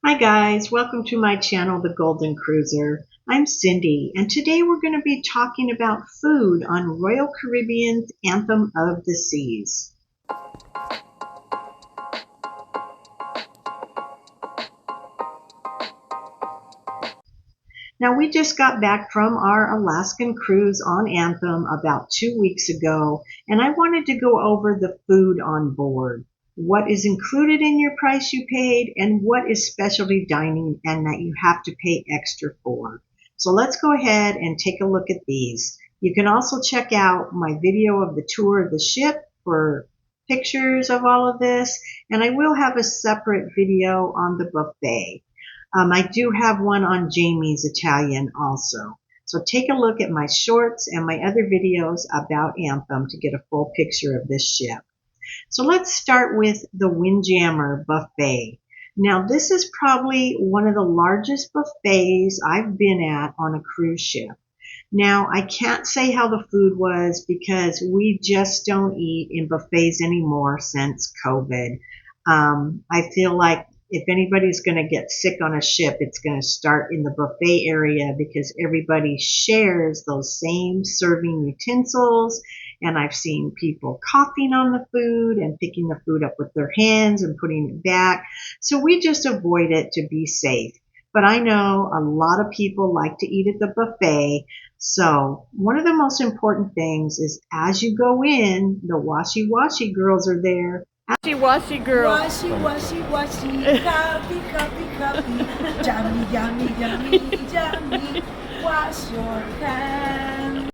Hi guys, welcome to my channel, The Golden Cruiser. I'm Cindy, and today we're going to be talking about food on Royal Caribbean's Anthem of the Seas. Now we just got back from our Alaskan cruise on Anthem about 2 weeks ago, and I wanted to go over the food on board. What is included in your price you paid, and what is specialty dining and that you have to pay extra for. So let's go ahead and take a look at these. You can also check out my video of the tour of the ship for pictures of all of this, and I will have a separate video on the buffet. I do have one on Jamie's Italian also. So take a look at my shorts and my other videos about Anthem to get a full picture of this ship. So let's start with the Windjammer Buffet. Now this is probably one of the largest buffets I've been at on a cruise ship. Now I can't say how the food was because we just don't eat in buffets anymore since COVID. I feel like if anybody's going to get sick on a ship, it's going to start in the buffet area because everybody shares those same serving utensils. And I've seen people coughing on the food and picking the food up with their hands and putting it back. So we just avoid it to be safe. But I know a lot of people like to eat at the buffet. So one of the most important things is as you go in, the washy-washy girls are there. Washy girl. Washy, washy, washy, copy, copy, copy. Jammy, yummy, yummy, yummy. Wash your hands.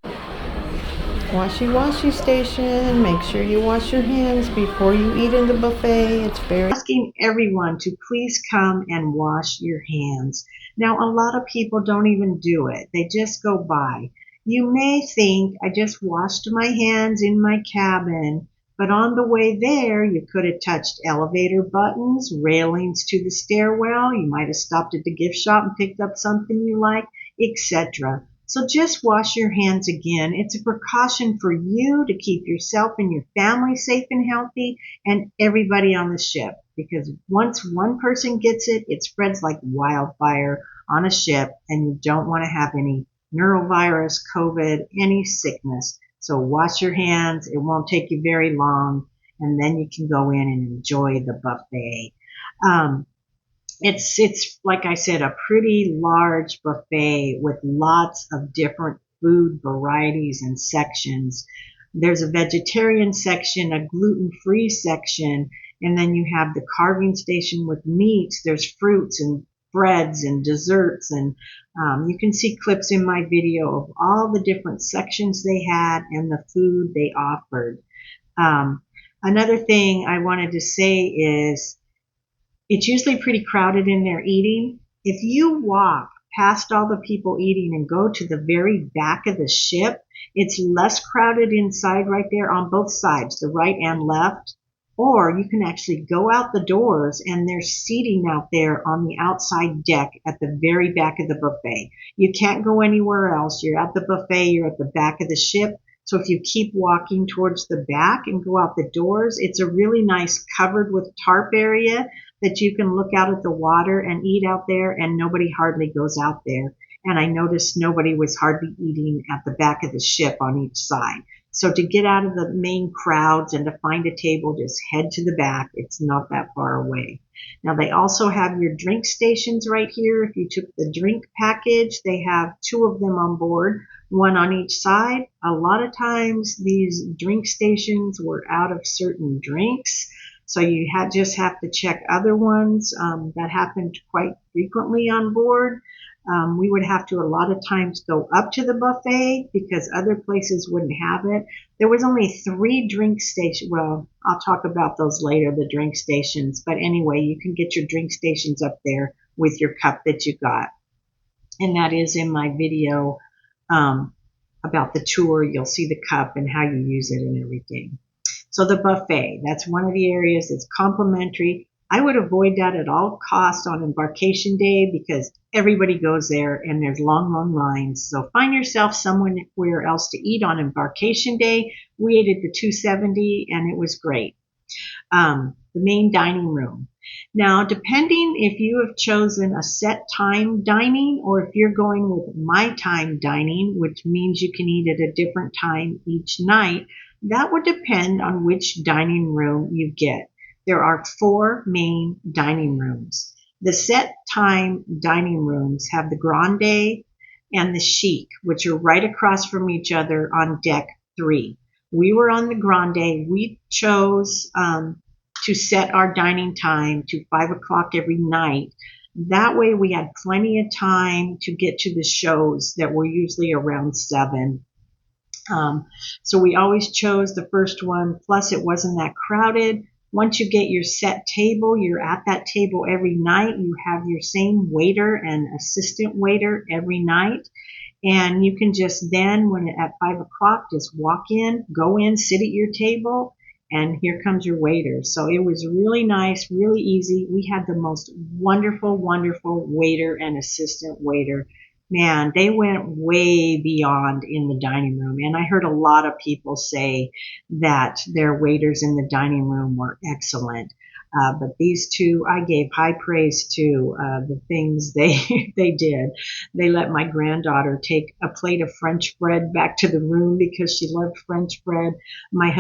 Washy station. Make sure you wash your hands before you eat in the buffet. It's very Asking everyone to please come and wash your hands. Now, a lot of people don't even do it. They just go by. You may think I just washed my hands in my cabin, but on the way there, you could have touched elevator buttons, railings to the stairwell. You might have stopped at the gift shop and picked up something you like, etc. So just wash your hands again. It's a precaution for you to keep yourself and your family safe and healthy and everybody on the ship. Because once one person gets it, it spreads like wildfire on a ship and you don't want to have any neurovirus, COVID, any sickness. So wash your hands. It won't take you very long. And then you can go in and enjoy the buffet. It's like I said, a pretty large buffet with lots of different food varieties and sections. There's a vegetarian section, a gluten-free section, and then you have the carving station with meats. There's fruits and breads and desserts, and you can see clips in my video of all the different sections they had and the food they offered. Another thing I wanted to say is it's usually pretty crowded in there eating. If you walk past all the people eating and go to the very back of the ship, it's less crowded inside right there on both sides, the right and left. Or you can actually go out the doors and there's seating out there on the outside deck at the very back of the buffet. You can't go anywhere else. You're at the buffet, you're at the back of the ship. So if you keep walking towards the back and go out the doors, it's a really nice covered with tarp area that you can look out at the water and eat out there, and nobody hardly goes out there. And I noticed nobody was hardly eating at the back of the ship on each side. So to get out of the main crowds and to find a table, just head to the back. It's not that far away. Now they also have your drink stations right here. If you took the drink package, they have two of them on board, one on each side. A lot of times these drink stations were out of certain drinks. So you just have to check other ones. That happened quite frequently on board. We would have to a lot of times go up to the buffet because other places wouldn't have it. There was only 3 drink stations. Well, I'll talk about those later, the drink stations. But anyway, you can get your drink stations up there with your cup that you got. And that is in my video about the tour. You'll see the cup and how you use it and everything. So the buffet, that's one of the areas that's complimentary. I would avoid that at all costs on embarkation day because everybody goes there and there's long, long lines. So find yourself somewhere else to eat on embarkation day. We ate at the 270 and it was great. The main dining room. Now, depending if you have chosen a set time dining or if you're going with my time dining, which means you can eat at a different time each night, that would depend on which dining room you get. There are 4 main dining rooms. The set time dining rooms have the Grande and the Chic, which are right across from each other on deck 3. We were on the Grande. We chose to set our dining time to 5 o'clock every night. That way we had plenty of time to get to the shows that were usually around 7. So we always chose the first one, plus it wasn't that crowded. Once you get your set table, you're at that table every night. You have your same waiter and assistant waiter every night. And you can just then, when at 5 o'clock, just walk in, go in, sit at your table, and here comes your waiter. So it was really nice, really easy. We had the most wonderful, wonderful waiter and assistant waiter. Man, they went way beyond in the dining room. And I heard a lot of people say that their waiters in the dining room were excellent. But these two, I gave high praise to the things they did. They let my granddaughter take a plate of French bread back to the room because she loved French bread. My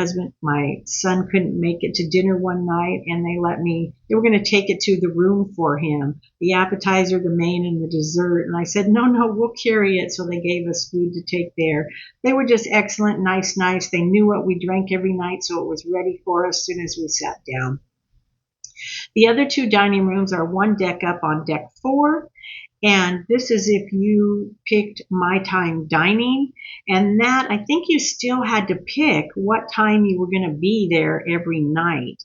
son couldn't make it to dinner one night, and they were going to take it to the room for him, the appetizer, the main, and the dessert. And I said, no, we'll carry it. So they gave us food to take there. They were just excellent, nice. They knew what we drank every night, so it was ready for us as soon as we sat down. The other 2 dining rooms are one deck up on deck 4, and this is if you picked my time dining, and that I think you still had to pick what time you were going to be there every night.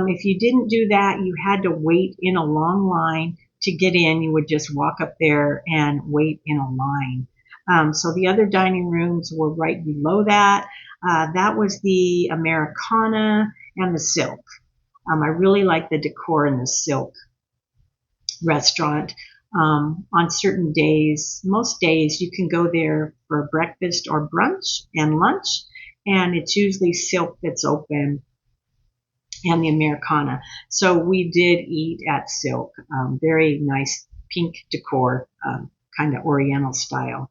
If you didn't do that, you had to wait in a long line to get in. You would just walk up there and wait in a line. So the other dining rooms were right below that. That was the Americana and the Silk. I really like the decor in the Silk restaurant. On certain days, most days, you can go there for breakfast or brunch and lunch, and it's usually Silk that's open and the Americana. So we did eat at Silk. Very nice pink decor, kind of Oriental style.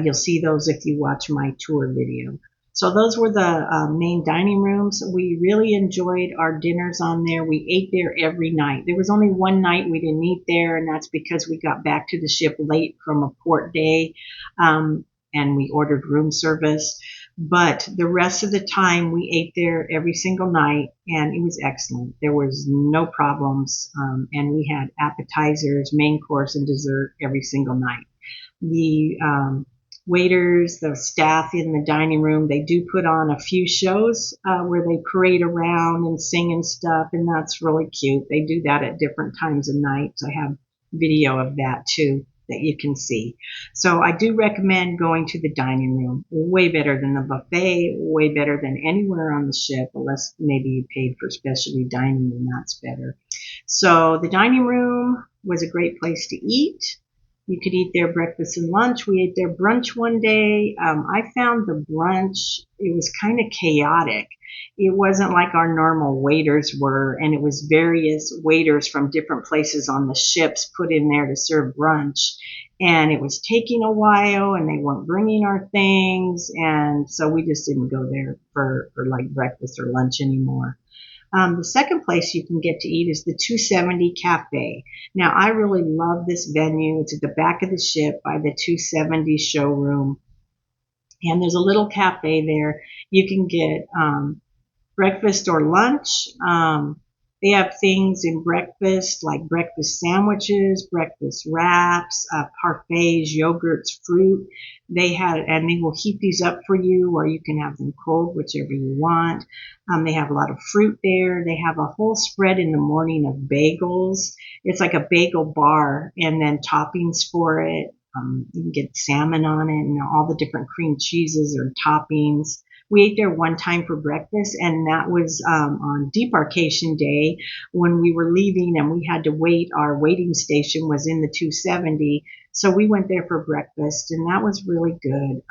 You'll see those if you watch my tour video. So those were the main dining rooms. We really enjoyed our dinners on there. We ate there every night. There was only one night we didn't eat there, and that's because we got back to the ship late from a port day, and we ordered room service. But the rest of the time, we ate there every single night, and it was excellent. There was no problems, and we had appetizers, main course, and dessert every single night. The waiters, the staff in the dining room, they do put on a few shows where they parade around and sing and stuff, and that's really cute. They do that at different times of night. I have video of that too that you can see. So I do recommend going to the dining room. Way better than the buffet, way better than anywhere on the ship, unless maybe you paid for specialty dining, and that's better. So the dining room was a great place to eat. You could eat their breakfast and lunch. We ate their brunch one day. I found the brunch, it was kind of chaotic. It wasn't like our normal waiters were, and it was various waiters from different places on the ships put in there to serve brunch. And it was taking a while, and they weren't bringing our things, and so we just didn't go there for like breakfast or lunch anymore. The second place you can get to eat is the 270 Cafe. Now, I really love this venue. It's at the back of the ship by the 270 showroom. And there's a little cafe there. You can get breakfast or lunch. They have things in breakfast like breakfast sandwiches, breakfast wraps, parfaits, yogurts, fruit. And they will heat these up for you, or you can have them cold, whichever you want. They have a lot of fruit there. They have a whole spread in the morning of bagels. It's like a bagel bar, and then toppings for it. You can get salmon on it and all the different cream cheeses or toppings. We ate there one time for breakfast, and that was on debarkation day when we were leaving, and we had to wait. Our waiting station was in the 270, so we went there for breakfast, and that was really good.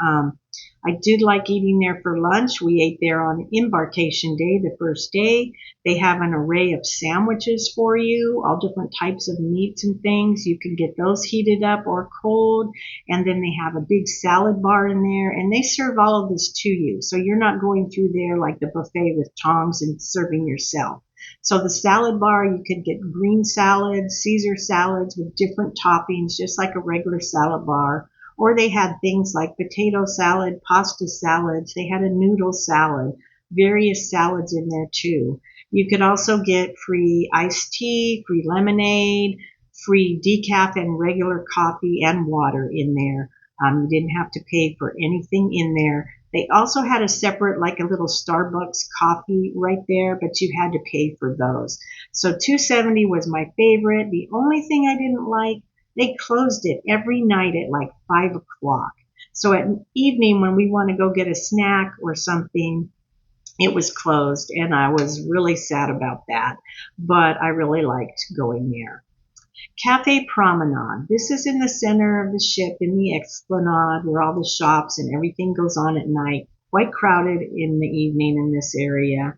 I did like eating there for lunch. We ate there on embarkation day, the first day. They have an array of sandwiches for you, all different types of meats and things. You can get those heated up or cold. And then they have a big salad bar in there, and they serve all of this to you. So you're not going through there like the buffet with tongs and serving yourself. So the salad bar, you could get green salads, Caesar salads with different toppings, just like a regular salad bar. Or they had things like potato salad, pasta salads. They had a noodle salad, various salads in there too. You could also get free iced tea, free lemonade, free decaf and regular coffee and water in there. You didn't have to pay for anything in there. They also had a separate, like a little Starbucks coffee right there, but you had to pay for those. So $2.70 was my favorite. The only thing I didn't like, they closed it every night at like 5 o'clock. So at evening when we want to go get a snack or something, it was closed, and I was really sad about that. But I really liked going there. Cafe Promenade. This is in the center of the ship in the Esplanade where all the shops and everything goes on at night. Quite crowded in the evening in this area.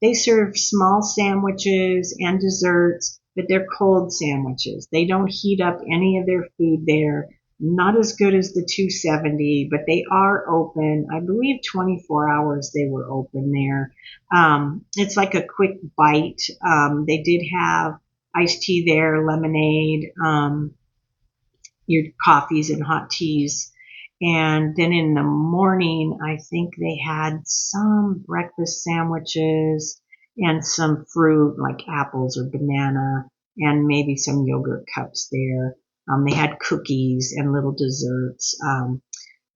They serve small sandwiches and desserts, but they're cold sandwiches. They don't heat up any of their food there. Not as good as the $2.70, but they are open. I believe 24 hours they were open there. It's like a quick bite. They did have iced tea there, lemonade, your coffees and hot teas. And then in the morning, I think they had some breakfast sandwiches and some fruit like apples or banana and maybe some yogurt cups there. They had cookies and little desserts.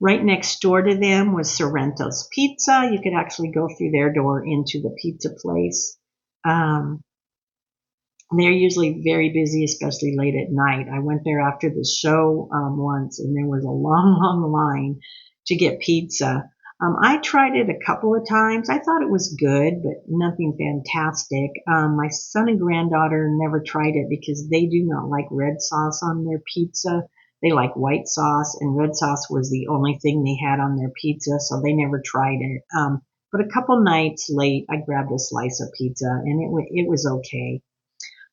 Right next door to them was Sorrento's Pizza. You could actually go through their door into the pizza place. They're usually very busy, especially late at night. I went there after the show once, and there was a long, long line to get pizza. I tried it a couple of times. I thought it was good, but nothing fantastic. My son and granddaughter never tried it because they do not like red sauce on their pizza. They like white sauce, and red sauce was the only thing they had on their pizza, so they never tried it. But a couple nights late, I grabbed a slice of pizza, and it was okay.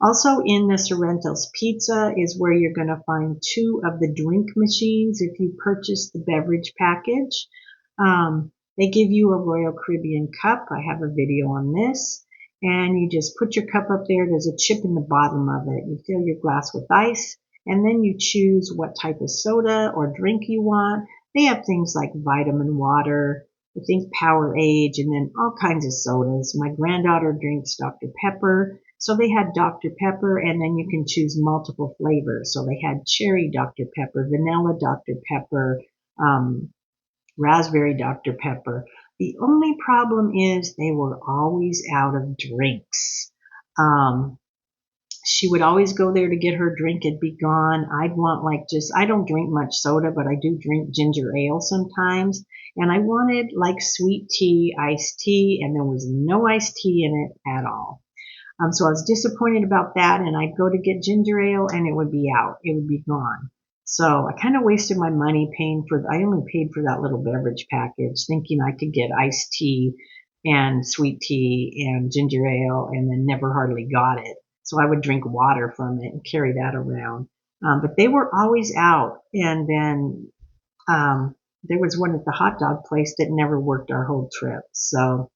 Also in the Sorrento's Pizza is where you're going to find 2 of the drink machines if you purchase the beverage package. They give you a Royal Caribbean cup. I have a video on this. And you just put your cup up there. There's a chip in the bottom of it. You fill your glass with ice, and then you choose what type of soda or drink you want. They have things like vitamin water, I think Powerade, and then all kinds of sodas. My granddaughter drinks Dr. Pepper. So they had Dr. Pepper, and then you can choose multiple flavors. So they had cherry Dr. Pepper, vanilla Dr. Pepper, raspberry Dr. Pepper. The only problem is they were always out of drinks. She would always go there to get her drink. It'd be gone. I'd want I don't drink much soda, but I do drink ginger ale sometimes. And I wanted like sweet tea, iced tea, and there was no iced tea in it at all. So I was disappointed about that, and I'd go to get ginger ale, and it would be out. It would be gone. So I kind of wasted my money I only paid for that little beverage package, thinking I could get iced tea and sweet tea and ginger ale, and then never hardly got it. So I would drink water from it and carry that around. But they were always out. And then there was one at the hot dog place that never worked our whole trip. So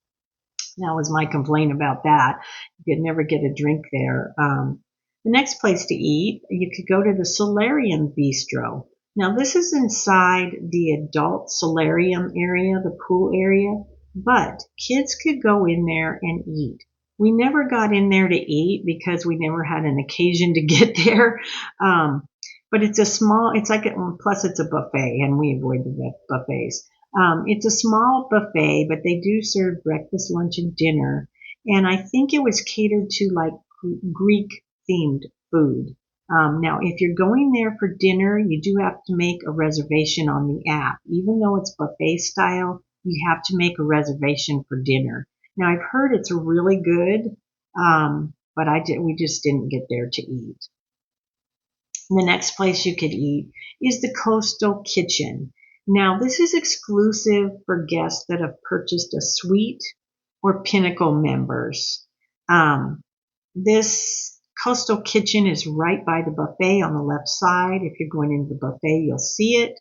that was my complaint about that. You could never get a drink there. The next place to eat, you could go to the Solarium Bistro. Now this is inside the adult solarium area, the pool area, but kids could go in there and eat. We never got in there to eat because we never had an occasion to get there. But it's plus it's a buffet, and we avoid the buffets. It's a small buffet, but they do serve breakfast, lunch, and dinner. And I think it was catered to like Greek themed food. Now, if you're going there for dinner, you do have to make a reservation on the app. Even though it's buffet style, you have to make a reservation for dinner. Now, I've heard it's really good, but we just didn't get there to eat. The next place you could eat is the Coastal Kitchen. Now, this is exclusive for guests that have purchased a suite or Pinnacle members. This Coastal Kitchen is right by the buffet on the left side. If you're going into the buffet, you'll see it.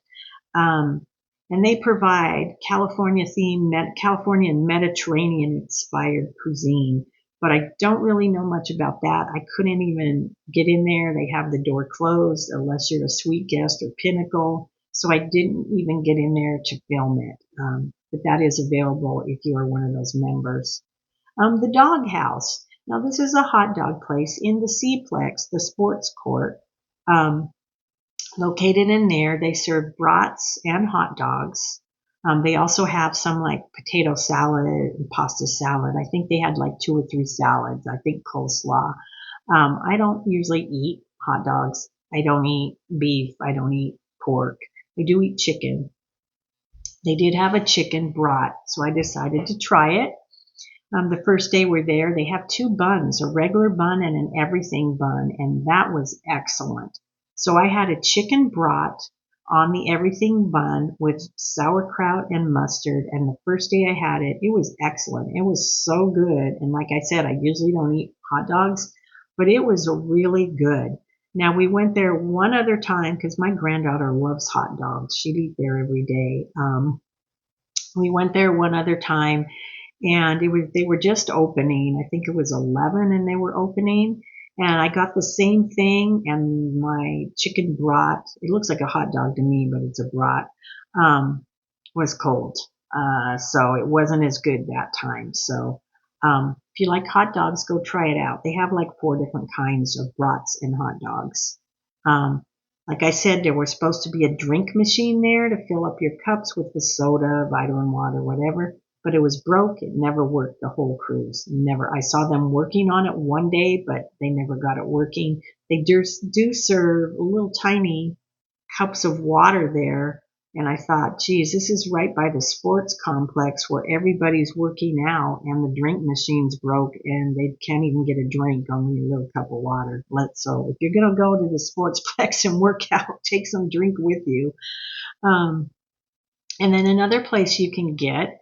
And they provide California and Mediterranean inspired cuisine. But I don't really know much about that. I couldn't even get in there. They have the door closed unless you're a suite guest or Pinnacle. So I didn't even get in there to film it. But that is available if you are one of those members. The Dog House. Now this is a hot dog place in the Cplex, the sports court. Located in there, they serve brats and hot dogs. They also have some like potato salad and pasta salad. I think they had like 2 or 3 salads. I think coleslaw. I don't usually eat hot dogs. I don't eat beef. I don't eat pork. I do eat chicken. They did have a chicken brat, so I decided to try it. The first day we're there, they have 2 buns, a regular bun and an everything bun, and that was excellent. So I had a chicken brat on the everything bun with sauerkraut and mustard, and the first day I had it, it was excellent. It was so good, and like I said, I usually don't eat hot dogs, but it was really good. Now we went there one other time because my granddaughter loves hot dogs. She'd eat there every day. We went there one other time, and they were just opening. I think it was 11 and they were opening, and I got the same thing, and my chicken brat, it looks like a hot dog to me, but it's a brat, was cold. So it wasn't as good that time. So if you like hot dogs, go try it out. They have like 4 different kinds of brats and hot dogs. Like I said, there was supposed to be a drink machine there to fill up your cups with the soda, vitamin water, whatever, but it was broke. It never worked the whole cruise. Never. I saw them working on it one day, but they never got it working. They do serve little tiny cups of water there, and I thought, geez, this is right by the sports complex where everybody's working out, and the drink machine's broke, and they can't even get a drink, only a little cup of water. So if you're gonna go to the sportsplex and work out, take some drink with you. And then another place you can get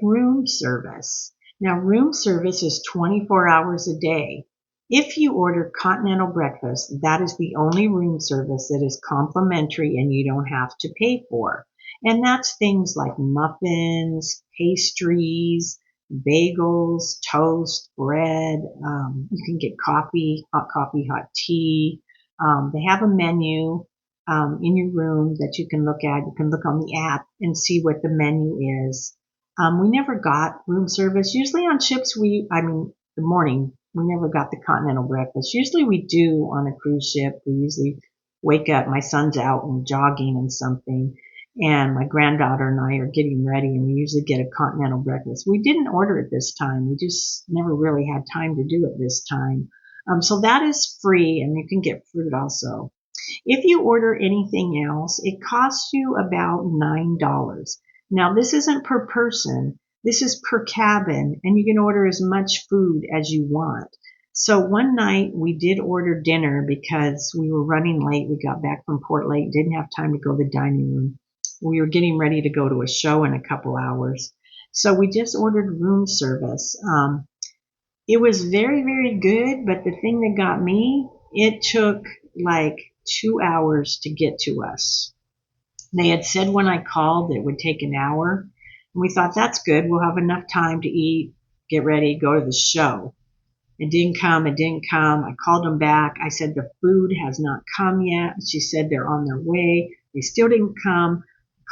room service. Now, room service is 24 hours a day. If you order continental breakfast, that is the only room service that is complimentary and you don't have to pay for. And that's things like muffins, pastries, bagels, toast, bread. You can get hot coffee, hot tea. They have a menu in your room that you can look at. You can look on the app and see what the menu is. We never got room service. Usually on ships, the morning, we never got the continental breakfast. Usually we do on a cruise ship. We usually wake up, my son's out and jogging and something, and my granddaughter and I are getting ready, and we usually get a continental breakfast. We didn't order it this time. We just never really had time to do it this time. So that is free, and you can get fruit also. If you order anything else, it costs you about $9. Now, this isn't per person. This is per cabin, and you can order as much food as you want. So one night we did order dinner because we were running late. We got back from Port late, didn't have time to go to the dining room. We were getting ready to go to a show in a couple hours. So we just ordered room service. It was very, very good, but the thing that got me, it took like 2 hours to get to us. They had said when I called that it would take an hour. And we thought, that's good. We'll have enough time to eat, get ready, go to the show. It didn't come. I called them back. I said, the food has not come yet. She said they're on their way. They still didn't come.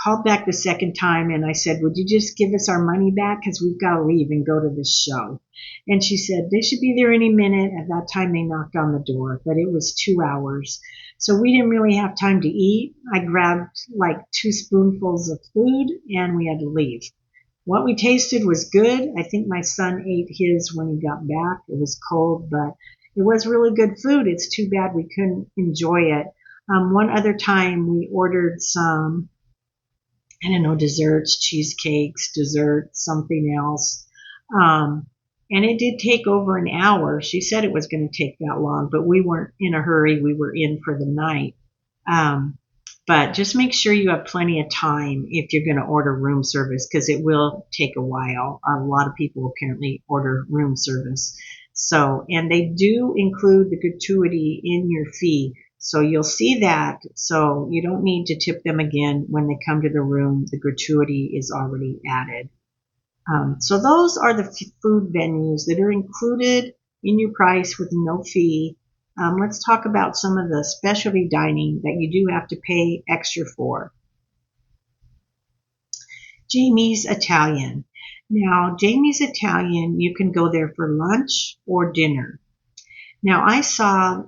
Called back the second time, and I said, would you just give us our money back? Because we've got to leave and go to this show. And she said, they should be there any minute. At that time, they knocked on the door, but it was 2 hours. So we didn't really have time to eat. I grabbed like 2 spoonfuls of food, and we had to leave. What we tasted was good. I think my son ate his when he got back. It was cold, but it was really good food. It's too bad we couldn't enjoy it. One other time we ordered some, I don't know, desserts, cheesecakes, desserts, something else. And it did take over an hour. She said it was going to take that long, but we weren't in a hurry. We were in for the night. But just make sure you have plenty of time if you're going to order room service, because it will take a while. A lot of people apparently order room service. So, and they do include the gratuity in your fee. So you'll see that. So you don't need to tip them again when they come to the room. The gratuity is already added. So those are the food venues that are included in your price with no fee. Let's talk about some of the specialty dining that you do have to pay extra for. Jamie's Italian. Now, Jamie's Italian, you can go there for lunch or dinner. Now, I saw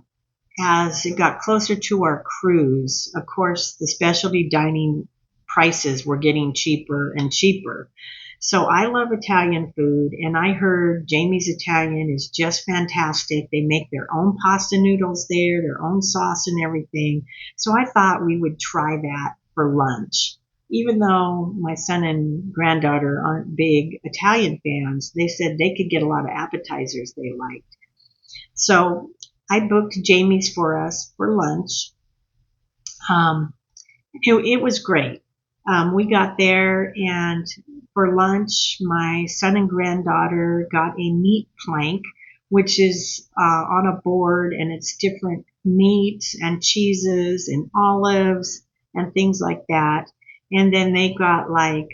as it got closer to our cruise, of course, the specialty dining prices were getting cheaper and cheaper. So I love Italian food, and I heard Jamie's Italian is just fantastic. They make their own pasta noodles there, their own sauce and everything. So I thought we would try that for lunch. Even though my son and granddaughter aren't big Italian fans, they said they could get a lot of appetizers they liked. So I booked Jamie's for us for lunch. It was great. We got there, and for lunch, my son and granddaughter got a meat plank, which is on a board, and it's different meats and cheeses and olives and things like that. And then they got like,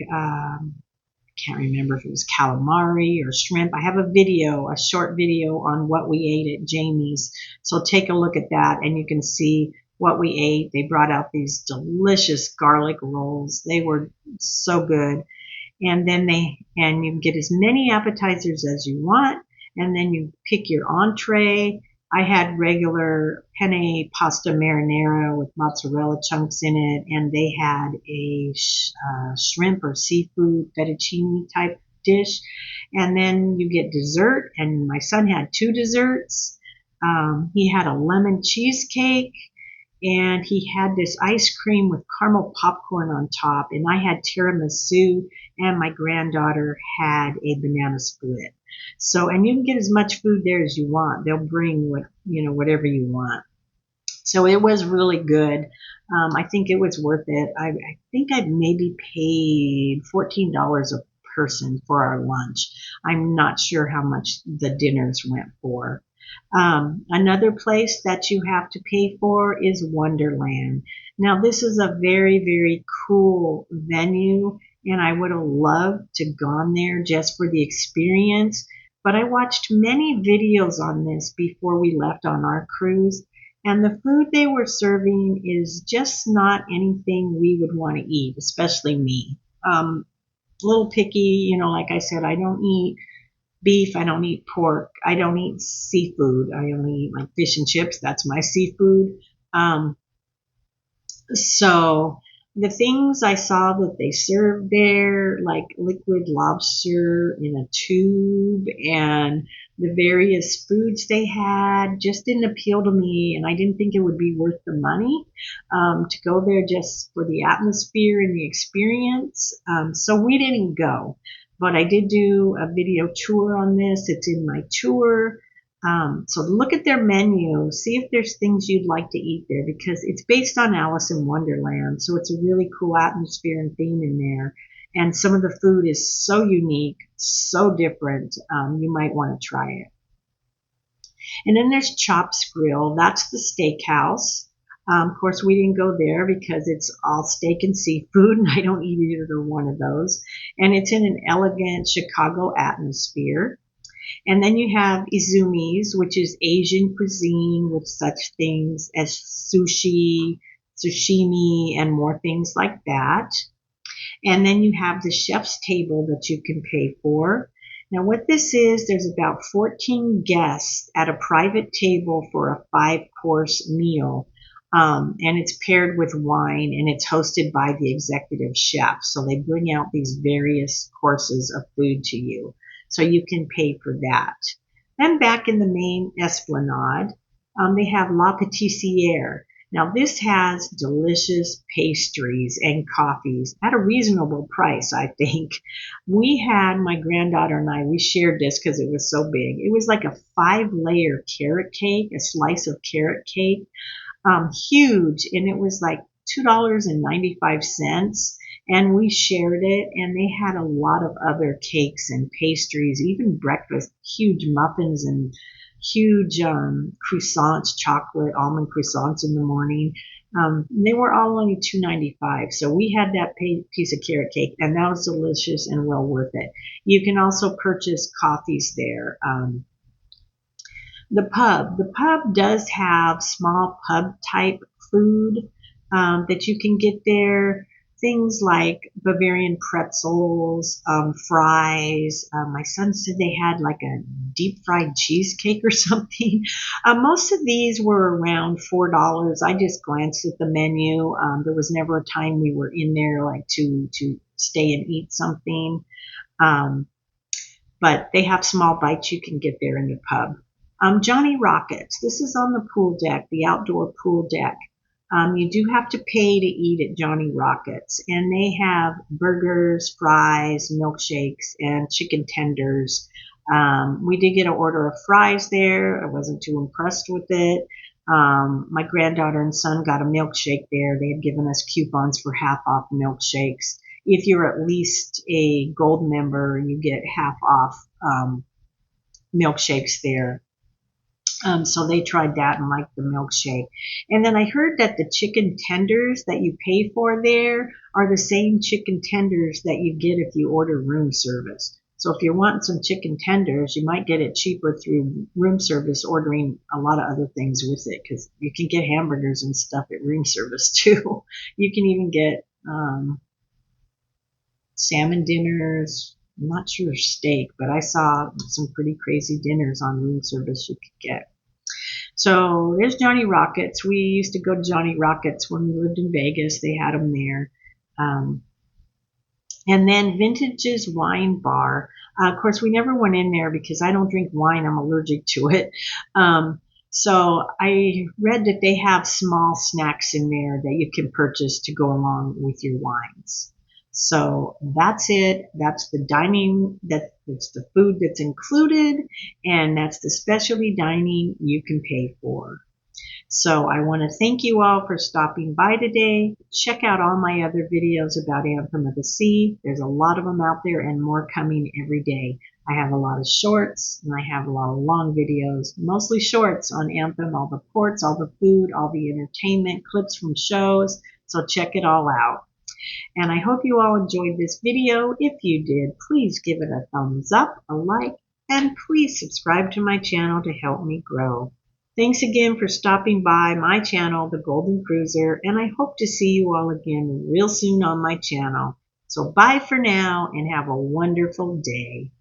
can't remember if it was calamari or shrimp. I have a short video on what we ate at Jamie's. So take a look at that and you can see what we ate. They brought out these delicious garlic rolls. They were so good. And then you get as many appetizers as you want. And then you pick your entree. I had regular penne pasta marinara with mozzarella chunks in it, and they had a shrimp or seafood fettuccine type dish. And then you get dessert, and my son had two desserts. He had a lemon cheesecake, and he had this ice cream with caramel popcorn on top, and I had tiramisu, and my granddaughter had a banana split. So, and you can get as much food there as you want. They'll bring whatever you want. So it was really good. I think it was worth it. I think I maybe paid $14 a person for our lunch. I'm not sure how much the dinners went for. Another place that you have to pay for is Wonderland. Now, this is a very, very cool venue, and I would have loved to gone there just for the experience. But I watched many videos on this before we left on our cruise, and the food they were serving is just not anything we would want to eat, especially me. A little picky, like I said, I don't eat beef, I don't eat pork, I don't eat seafood. I only eat like fish and chips. That's my seafood. So the things I saw that they served there, like liquid lobster in a tube and the various foods they had, just didn't appeal to me, and I didn't think it would be worth the money to go there just for the atmosphere and the experience. So we didn't go. But I did do a video tour on this. It's in my tour. So look at their menu. See if there's things you'd like to eat there, because it's based on Alice in Wonderland. So it's a really cool atmosphere and theme in there. And some of the food is so unique, so different. You might want to try it. And then there's Chops Grill. That's the steakhouse. Of course, we didn't go there because it's all steak and seafood, and I don't eat either one of those. And it's in an elegant Chicago atmosphere. And then you have Izumi's, which is Asian cuisine with such things as sushi, sashimi, and more things like that. And then you have the chef's table that you can pay for. Now what this is, there's about 14 guests at a private table for a 5-course meal. And it's paired with wine, and it's hosted by the executive chef. So they bring out these various courses of food to you. So you can pay for that. Then back in the main esplanade, they have La Patissiere. Now this has delicious pastries and coffees at a reasonable price, I think. We had, my granddaughter and I, we shared this because it was so big. It was like a 5-layer carrot cake, a slice of carrot cake. Huge, and it was like $2.95, and we shared it. And they had a lot of other cakes and pastries, even breakfast, huge muffins and huge croissants, chocolate almond croissants in the morning. They were all only $2.95. So we had that piece of carrot cake, and that was delicious and well worth it. You can also purchase coffees there. The pub does have small pub type food that you can get there. Things like Bavarian pretzels, fries. My son said they had like a deep fried cheesecake or something. Most of these were around $4. I just glanced at the menu. There was never a time we were in there like to stay and eat something. But they have small bites you can get there in the pub. Johnny Rockets. This is on the pool deck, the outdoor pool deck. You do have to pay to eat at Johnny Rockets, and they have burgers, fries, milkshakes, and chicken tenders. We did get an order of fries there. I wasn't too impressed with it. My granddaughter and son got a milkshake there. They had given us coupons for half off milkshakes. If you're at least a gold member, you get half off milkshakes there. So they tried that and liked the milkshake. And then I heard that the chicken tenders that you pay for there are the same chicken tenders that you get if you order room service. So if you're wanting some chicken tenders, you might get it cheaper through room service, ordering a lot of other things with it, because you can get hamburgers and stuff at room service too. You can even get salmon dinners. I'm not sure steak, but I saw some pretty crazy dinners on room service you could get. So there's Johnny Rockets. We used to go to Johnny Rockets when we lived in Vegas. They had them there. And then Vintage's Wine Bar. Of course, we never went in there because I don't drink wine. I'm allergic to it. So I read that they have small snacks in there that you can purchase to go along with your wines. So that's it. That's the dining. That's the food that's included, and that's the specialty dining you can pay for. So I want to thank you all for stopping by today. Check out all my other videos about Anthem of the Sea. There's a lot of them out there and more coming every day. I have a lot of shorts and I have a lot of long videos, mostly shorts on Anthem, all the ports, all the food, all the entertainment, clips from shows. So check it all out. And I hope you all enjoyed this video. If you did, please give it a thumbs up, a like, and please subscribe to my channel to help me grow. Thanks again for stopping by my channel, The Golden Cruiser, and I hope to see you all again real soon on my channel. So bye for now and have a wonderful day.